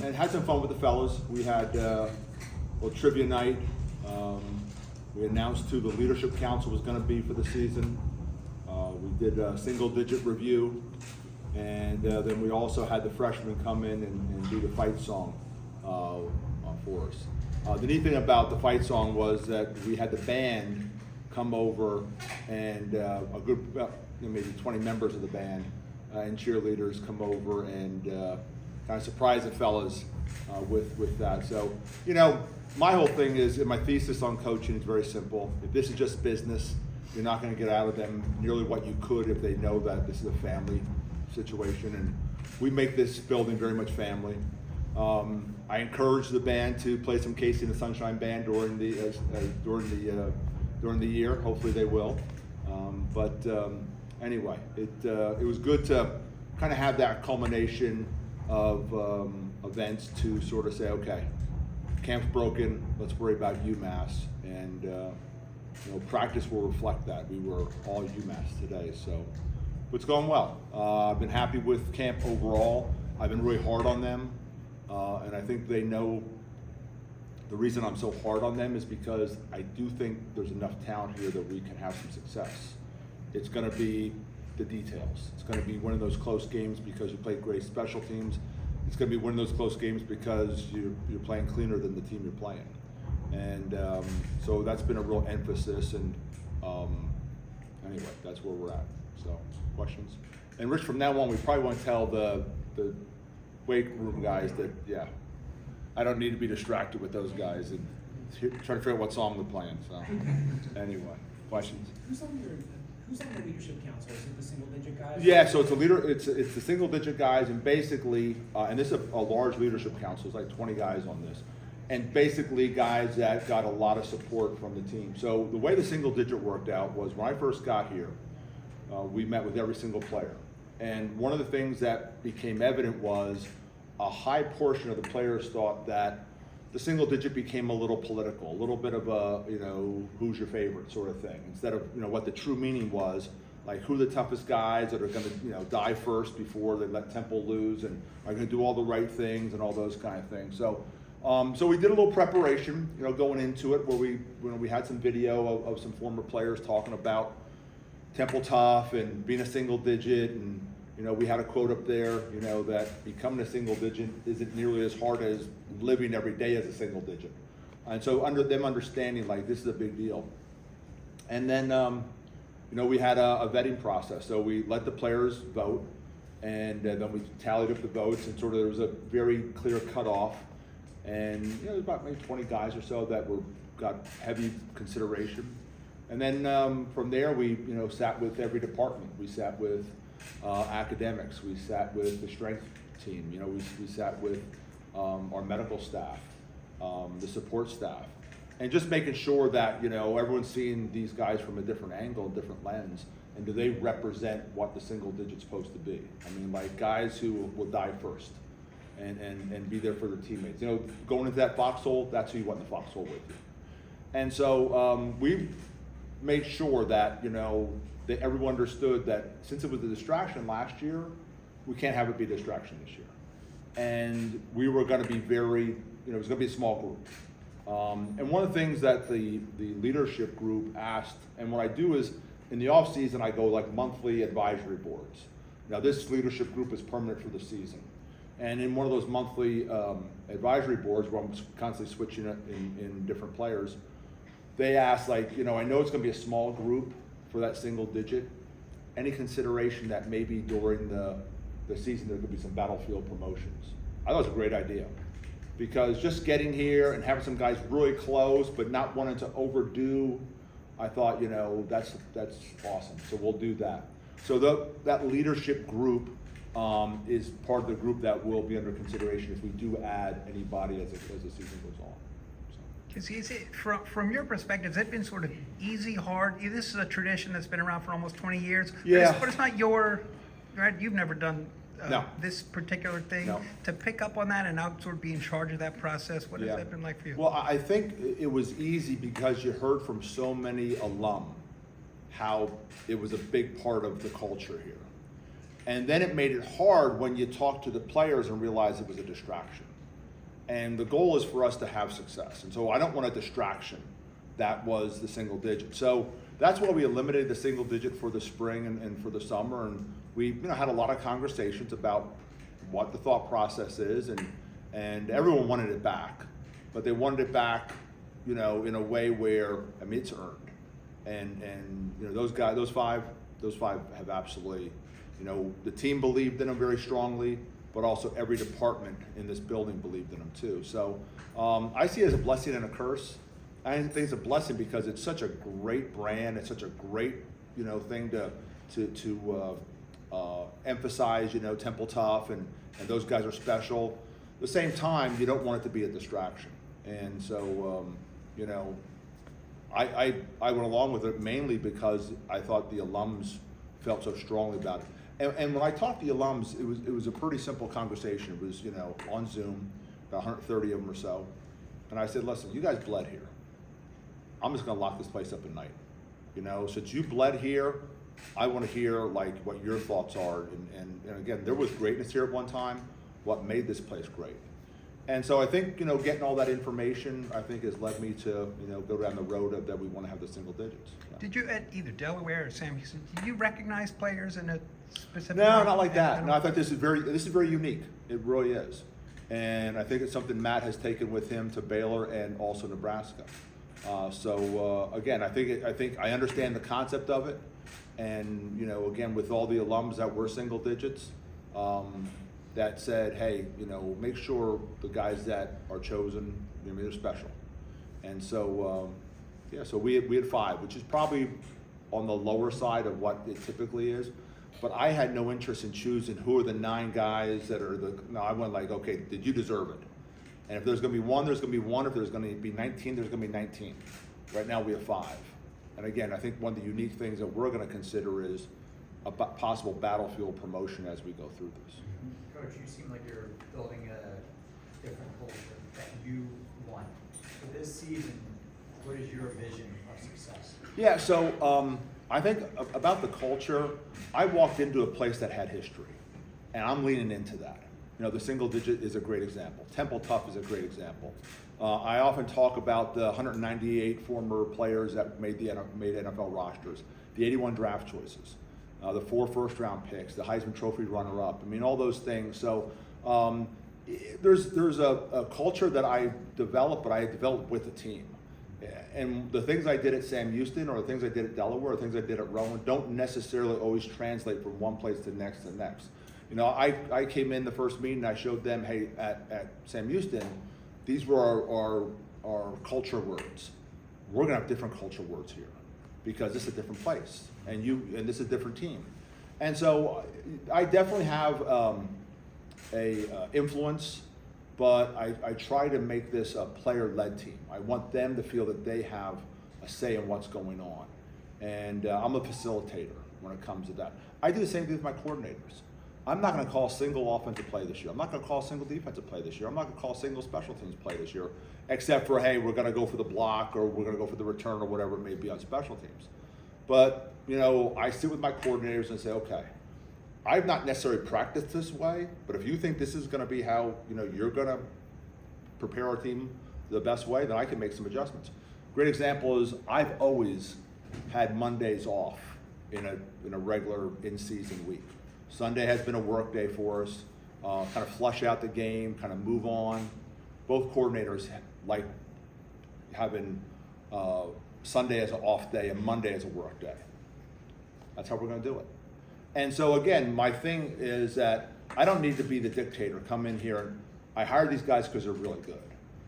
and had some fun with the fellas. We had a little trivia night. We announced who the leadership council was going to be for the season. We did a single-digit review, and then we also had the freshmen come in and do the fight song for us. The neat thing about the fight song was that we had the band come over, and a group, maybe 20 members of the band and cheerleaders come over and kind of surprise the fellas with that. So, my whole thing is, and my thesis on coaching is very simple. If this is just business, you're not going to get out of them nearly what you could if they know that this is a family situation. And we make this building very much family. I encourage the band to play some Casey and the Sunshine Band during the year. Hopefully they will. Anyway, it was good to kind of have that culmination of events to sort of say, okay, camp's broken, let's worry about UMass, and practice will reflect that. We were all UMass today, so it's going well. I've been happy with camp overall. I've been really hard on them, and I think they know the reason I'm so hard on them is because I do think there's enough talent here that we can have some success. It's going to be the details. It's going to be one of those close games because you play great special teams. It's going to be one of those close games because you're playing cleaner than the team you're playing. And so that's been a real emphasis, and anyway, that's where we're at. So, questions? And Rich, from now on, we probably want to tell the weight room guys that, yeah, I don't need to be distracted with those guys and try to figure out what song they're playing. So, anyway, questions? Who's on the leadership council? Is it the single-digit guys? Yeah, so it's the single-digit guys, and basically, and this is a large leadership council. It's like 20 guys on this, and basically guys that got a lot of support from the team. So the way the single-digit worked out was when I first got here, we met with every single player, and one of the things that became evident was a high portion of the players thought that the single digit became a little political, a little bit of a, who's your favorite sort of thing, instead of, what the true meaning was, like who are the toughest guys that are going to, die first before they let Temple lose and are going to do all the right things and all those kind of things. So, so we did a little preparation, going into it where we had some video of some former players talking about Temple tough and being a single digit, and we had a quote up there, that becoming a single digit isn't nearly as hard as living every day as a single digit. And so under them understanding, like, this is a big deal. And then, we had a vetting process. So we let the players vote, and then we tallied up the votes, and sort of there was a very clear cutoff. And, there's about maybe 20 guys or so that got heavy consideration. And then from there, we, sat with every department. We sat with academics, we sat with the strength team, we sat with our medical staff, the support staff, and just making sure that, everyone's seeing these guys from a different angle, a different lens, and do they represent what the single digit's supposed to be. I mean, like guys who will die first and be there for their teammates. Going into that foxhole, that's who you want in the foxhole with you. And so we made sure that, that everyone understood that since it was a distraction last year, we can't have it be a distraction this year. And we were going to be very, it was going to be a small group. And one of the things that the leadership group asked, and what I do is in the off season, I go like monthly advisory boards. Now this leadership group is permanent for the season. And in one of those monthly advisory boards where I'm constantly switching it in different players, they asked, like, I know it's going to be a small group for that single digit. Any consideration that maybe during the season there could be some battlefield promotions? I thought it was a great idea, because just getting here and having some guys really close but not wanting to overdo, I thought, that's awesome. So we'll do that. So that leadership group is part of the group that will be under consideration if we do add anybody as the season goes on. Is it, from your perspective, has it been sort of easy, hard? This is a tradition that's been around for almost 20 years. Yeah. But it's not your, right? You've never done No. this particular thing. No. To pick up on that and now sort of be in charge of that process, what has Yeah. that been like for you? Well, I think it was easy because you heard from so many alum how it was a big part of the culture here. And then it made it hard when you talked to the players and realized it was a distraction. And the goal is for us to have success. And so I don't want a distraction. That was the single digit. So that's why we eliminated the single digit for the spring and for the summer. And we had a lot of conversations about what the thought process is, and everyone wanted it back. But they wanted it back, in a way where, it's earned. And those guys, those five have absolutely, the team believed in them very strongly, but also every department in this building believed in them too. So I see it as a blessing and a curse. I think it's a blessing because it's such a great brand. It's such a great, thing to emphasize, Temple Tough, and those guys are special. At the same time, you don't want it to be a distraction. And so, I went along with it mainly because I thought the alums felt so strongly about it. And when I talked to the alums, it was a pretty simple conversation. It was, on Zoom, about 130 of them or so. And I said, listen, you guys bled here. I'm just gonna lock this place up at night. Since you bled here, I wanna hear like what your thoughts are. And again, there was greatness here at one time. What made this place great? And so I think, getting all that information, I think has led me to, go down the road of that we wanna have the single digits. Yeah. Did you, at either Delaware or Sam Houston, did you recognize players in a specific? No, not like that. No, I thought this is very unique. It really is. And I think it's something Matt has taken with him to Baylor and also Nebraska. Again, I think I understand the concept of it. And, again, with all the alums that were single digits, that said, hey, make sure the guys that are chosen, they're special. And so, so we had 5, which is probably on the lower side of what it typically is. But I had no interest in choosing who are the 9 guys that are no, I went like, okay, did you deserve it? And if there's gonna be 1, there's gonna be 1. If there's gonna be 19, there's gonna be 19. Right now we have 5. And again, I think one of the unique things that we're gonna consider is a possible battlefield promotion as we go through this. Coach, you seem like you're building a different culture that you want. For this season, what is your vision of success? Yeah, so I think about the culture, I walked into a place that had history, and I'm leaning into that. The single digit is a great example. Temple Tough is a great example. I often talk about the 198 former players that made NFL rosters, the 81 draft choices, the 4 first-round picks, the Heisman Trophy runner-up. All those things. So there's a culture that I developed, but I developed with the team. And the things I did at Sam Houston or the things I did at Delaware or the things I did at Rowan don't necessarily always translate from one place to the next to the next. I came in the first meeting and I showed them, hey, at Sam Houston, these were our culture words. We're gonna have different culture words here because this is a different place and this is a different team. And so I definitely have influence, but I try to make this a player-led team. I want them to feel that they have a say in what's going on. And I'm a facilitator when it comes to that. I do the same thing with my coordinators. I'm not gonna call single offensive play this year. I'm not gonna call single defensive play this year. I'm not gonna call single special teams play this year, except for, hey, we're gonna go for the block or we're gonna go for the return or whatever it may be on special teams. But, I sit with my coordinators and say, okay, I've not necessarily practiced this way, but if you think this is gonna be how, you're gonna prepare our team the best way, then I can make some adjustments. Great example is I've always had Mondays off in a regular in-season week. Sunday has been a work day for us, kind of flush out the game, kind of move on. Both coordinators like having Sunday as an off day and Monday as a work day. That's how we're gonna do it. And so again, my thing is that I don't need to be the dictator, come in here. I hire these guys because they're really good.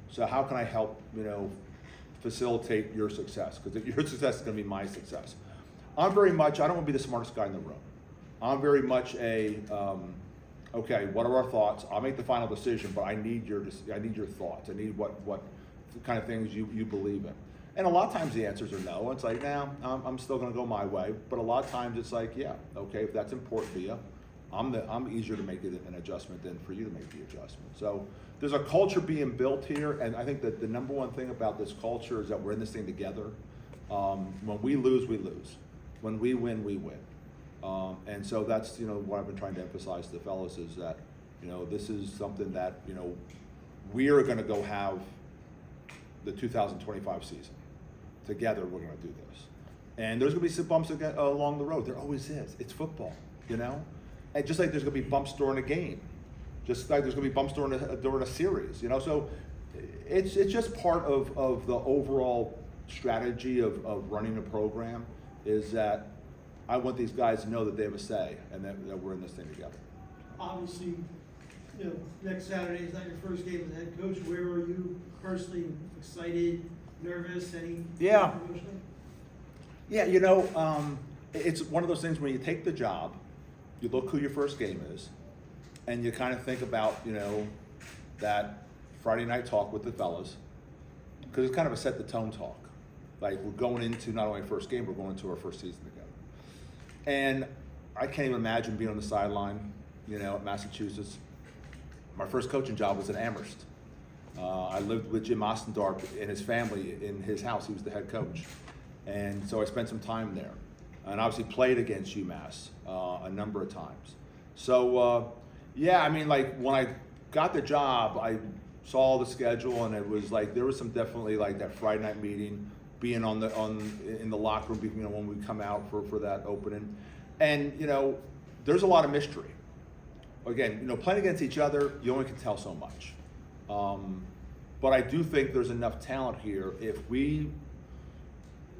So how can I help, facilitate your success? Because your success is gonna be my success. I don't want to be the smartest guy in the room. I'm very much okay, what are our thoughts? I'll make the final decision, but I need your thoughts. I need what kind of things you believe in. And a lot of times the answers are no. It's like, nah, I'm still gonna go my way. But a lot of times it's like, yeah, okay, if that's important to you, I'm easier to make an adjustment than for you to make the adjustment. So there's a culture being built here, and I think that the number one thing about this culture is that we're in this thing together. When we lose, we lose. When we win, we win. And so that's what I've been trying to emphasize to the fellas is that this is something that we are gonna go have the 2025 season. Together, we're gonna do this. And there's gonna be some bumps along the road. There always is. It's football, you know? And just like there's gonna be bumps during a game, just like there's gonna be bumps during a series, you know? So it's just part of the overall strategy of running a program, is that I want these guys to know that they have a say and that we're in this thing together. Obviously, you know, next Saturday is not your first game as head coach. Where are you personally? Excited, nervous, any? Yeah. Emotionally? Yeah, you know, it's one of those things when you take the job, you look who your first game is, and you kind of think about, you know, that Friday night talk with the fellas, because it's kind of a set the tone talk. Like, we're going into not only our first game, we're going into our first season together. And I can't even imagine being on the sideline, you know, at Massachusetts. My first coaching job was at Amherst. I lived with Jim Ostendorp and his family in his house. He was the head coach. And so I spent some time there. And obviously played against UMass a number of times. So, yeah, I mean, like, when I got the job, I saw the schedule, and it was like, there was some definitely like that Friday night meeting, being in the locker room, you know, when we come out for that opening. And, you know, there's a lot of mystery. Again, you know, playing against each other, you only can tell so much. But I do think there's enough talent here. If we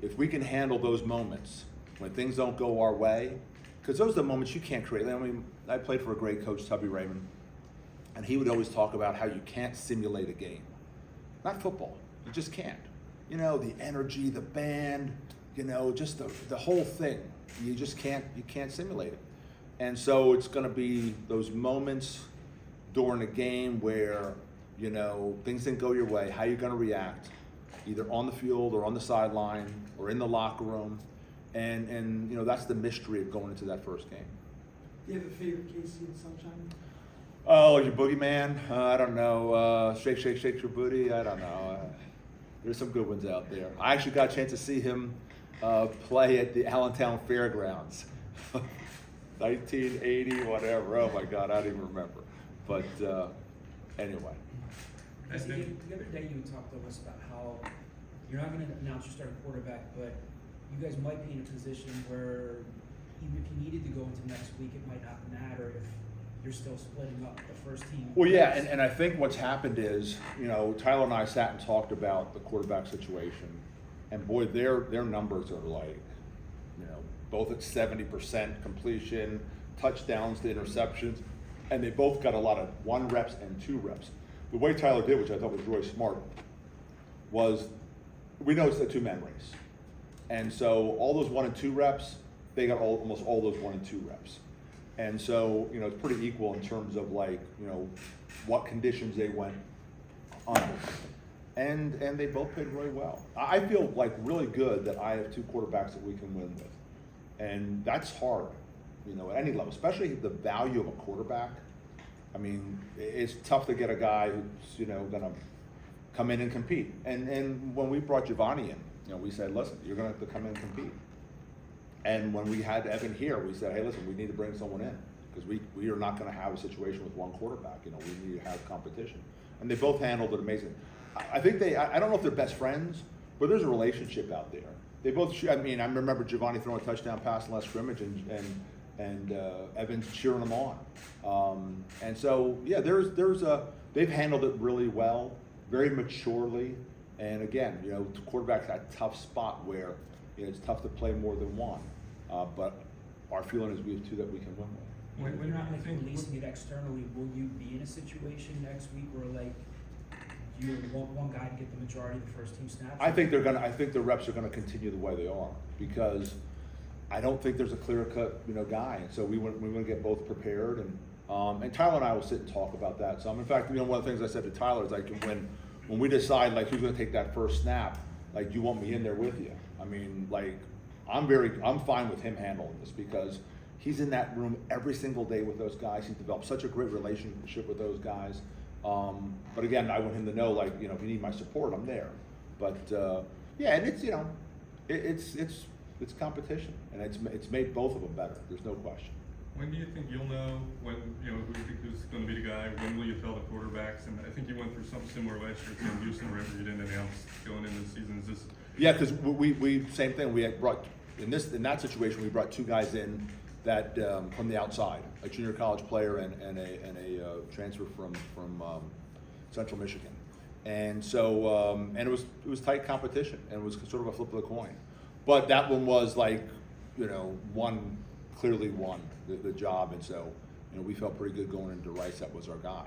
can handle those moments when things don't go our way, because those are the moments you can't create. I mean, I played for a great coach, Tubby Raymond, and he would always talk about how you can't simulate a game. Not football, you just can't. You know, the energy, the band, you know, just the whole thing. You just can't simulate it. And so it's gonna be those moments during a game where, you know, things didn't go your way, how you're gonna react, either on the field or on the sideline or in the locker room. And you know, that's the mystery of going into that first game. Do you have a favorite Casey and Sunshine? Oh, your boogeyman? I don't know. Shake, shake, shake your booty? I don't know. There's some good ones out there. I actually got a chance to see him play at the Allentown Fairgrounds. 1980, whatever. Oh my God, I don't even remember. But anyway. The other day you talked to us about how you're not going to announce your starting quarterback, but you guys might be in a position where even if you needed to go into next week, it might not matter if you're still splitting up the first team. Well, yeah, and I think what's happened is, you know, Tyler and I sat and talked about the quarterback situation, and boy, their numbers are like, you know, both at 70% completion, touchdowns to interceptions, and they both got a lot of 1 reps and 2 reps. The way Tyler did, which I thought was really smart, was we know it's a 2-man race. And so all those 1 and 2 reps, they got almost all those 1 and 2 reps. And so, you know, it's pretty equal in terms of, like, you know, what conditions they went under. And they both played really well. I feel like really good that I have 2 quarterbacks that we can win with. And that's hard, you know, at any level, especially the value of a quarterback. I mean, it's tough to get a guy who's, you know, gonna come in and compete. And when we brought Giovanni in, you know, we said, listen, you're gonna have to come in and compete. And when we had Evan here, we said, hey, listen, we need to bring someone in, because we are not gonna have a situation with 1 quarterback, you know, we need to have competition. And they both handled it amazing. I think I don't know if they're best friends, but there's a relationship out there. They both, I mean, I remember Giovanni throwing a touchdown pass in the last scrimmage, and Evans cheering them on. And so, yeah, they've handled it really well, very maturely. And again, you know, quarterback's at a tough spot where, you know, it's tough to play more than 1. But our feeling is we have 2 that we can win with. When you're not like releasing it externally, will you be in a situation next week where, like, you want one guy to get the majority of the first team snaps? I think the reps are gonna continue the way they are, because I don't think there's a clear-cut, you know, guy. And so we want to get both prepared, and Tyler and I will sit and talk about that. So in fact, you know, one of the things I said to Tyler is, like, when we decide, like, who's gonna take that first snap, like, you want me in there with you. I mean, like, I'm fine with him handling this, because he's in that room every single day with those guys. He's developed such a great relationship with those guys. But again, I want him to know, like, you know, if you need my support, I'm there. But yeah, and it's, you know, it's competition, and it's made both of them better. There's no question. When do you think you'll know when, you know, who's going to be the guy? When will you tell the quarterbacks? And I think you went through something similar last year in Houston, where you didn't announce going into the season. Is this? Yeah, because we same thing. We had brought in that situation. We brought two guys in that from the outside, a junior college player and a transfer from Central Michigan, and so and it was tight competition, and it was sort of a flip of the coin. But that one was like, you know, clearly won the job, and so, you know, we felt pretty good going into Rice. That was our guy.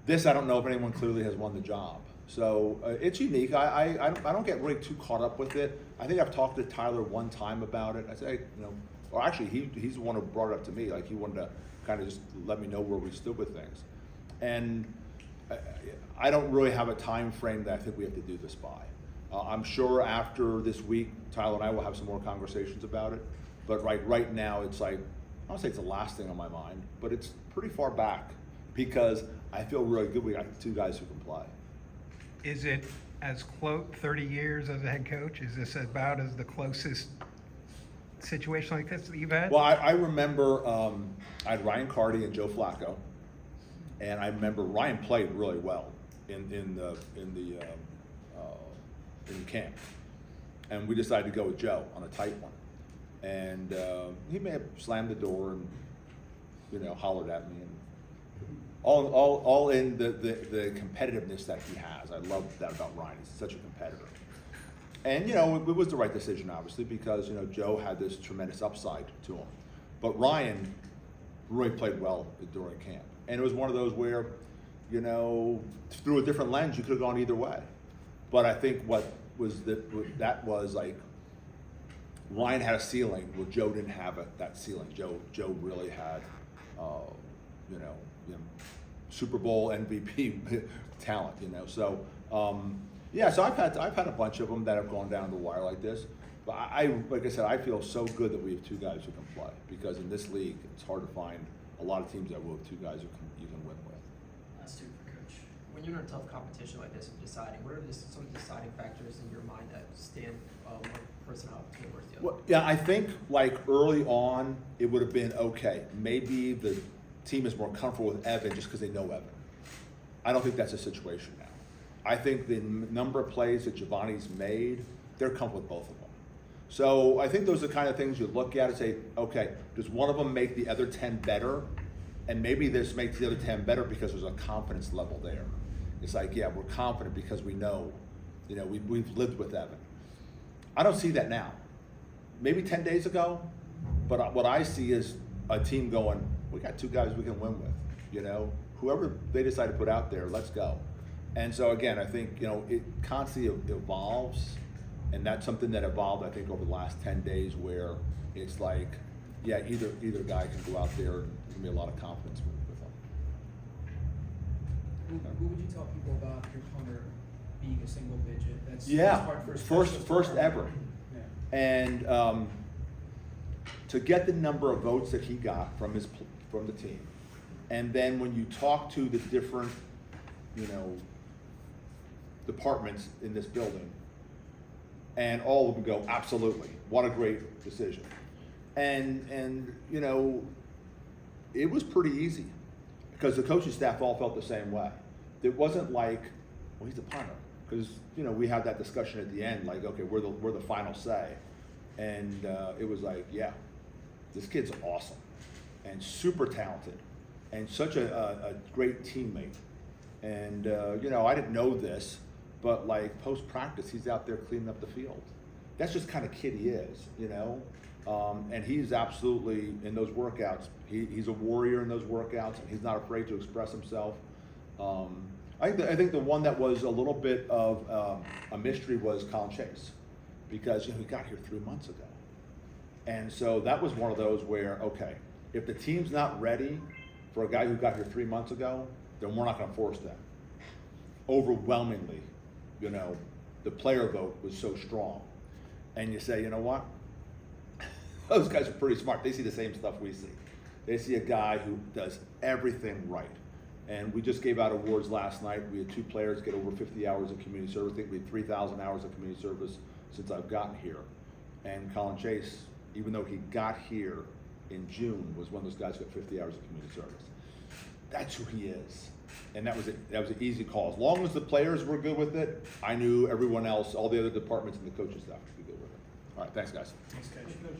This, I don't know if anyone clearly has won the job. So it's unique. I don't get really too caught up with it. I think I've talked to Tyler one time about it. I say, you know, or actually he's the one who brought it up to me. Like, he wanted to kind of just let me know where we stood with things. And I don't really have a time frame that I think we have to do this by. I'm sure after this week, Tyler and I will have some more conversations about it. But right now, it's like, I don't say it's the last thing on my mind, but it's pretty far back, because I feel really good we got two guys who can play. Is it as close, 30 years as a head coach, is this about as the closest situation like this that you've had? Well, I remember I had Ryan Carty and Joe Flacco, and I remember Ryan played really well in the camp, and we decided to go with Joe on a tight one, and he may have slammed the door and, you know, hollered at me, and all in the competitiveness that he has. I love that about Ryan. He's such a competitor. And, you know, it was the right decision, obviously, because, you know, Joe had this tremendous upside to him. But Ryan really played well during camp. And it was one of those where, you know, through a different lens, you could have gone either way. But I think what was that was like, Ryan had a ceiling where Joe didn't have that ceiling. Joe really had, you know, Super Bowl MVP talent, you know. So, yeah, so I've had a bunch of them that have gone down the wire like this. But like I said, I feel so good that we have two guys who can play, because in this league, it's hard to find a lot of teams that will have two guys who you can win with. That's super, Coach. When you're in a tough competition like this and deciding, what are some deciding factors in your mind that stand one person out towards the other? Well, yeah, I think like early on, it would have been okay. Maybe the team is more comfortable with Evan just because they know Evan. I don't think that's a situation now. I think the number of plays that Giovanni's made, they're comfortable with both of them. So I think those are the kind of things you look at and say, okay, does one of them make the other 10 better? And maybe this makes the other 10 better because there's a confidence level there. It's like, yeah, we're confident because we know, you know, we've lived with Evan. I don't see that now. Maybe 10 days ago, but what I see is a team going, we got two guys we can win with, you know, whoever they decide to put out there, let's go. And so again, I think, you know, it constantly evolves, and that's something that evolved, I think, over the last 10 days, where it's like, yeah, either guy can go out there and give me a lot of confidence with them. Who would you tell people about your punter being a single digit? That's Yeah, hard for a first specialist to ever. learn. Yeah. And to get the number of votes that he got from the team, and then when you talk to the different, you know, departments in this building, and all of them go, absolutely, what a great decision. And you know, it was pretty easy, because the coaching staff all felt the same way. It wasn't like, well, he's the punter, because, you know, we had that discussion at the end, like, okay, we're the final say, and it was like, yeah, this kid's awesome and super talented and such a great teammate. And you know, I didn't know this, but like post practice, he's out there cleaning up the field. That's just the kind of kid he is, you know. And he's absolutely, in those workouts, he's a warrior in those workouts, and he's not afraid to express himself. I think the one that was a little bit of a mystery was Colin Chase, because, you know, he got here 3 months ago. And so that was one of those where, okay, if the team's not ready for a guy who got here 3 months ago, then we're not going to force them. Overwhelmingly, you know, the player vote was so strong. And you say, you know what? Those guys are pretty smart. They see the same stuff we see. They see a guy who does everything right. And we just gave out awards last night. We had 2 players get over 50 hours of community service. I think we had 3,000 hours of community service since I've gotten here. And Colin Chase, even though he got here in June was when those guys got 50 hours of community service. That's who he is. And that was an easy call. As long as the players were good with it, I knew everyone else, all the other departments and the coaching staff would be good with it. All right, thanks, guys. Thanks, Coach. Coach.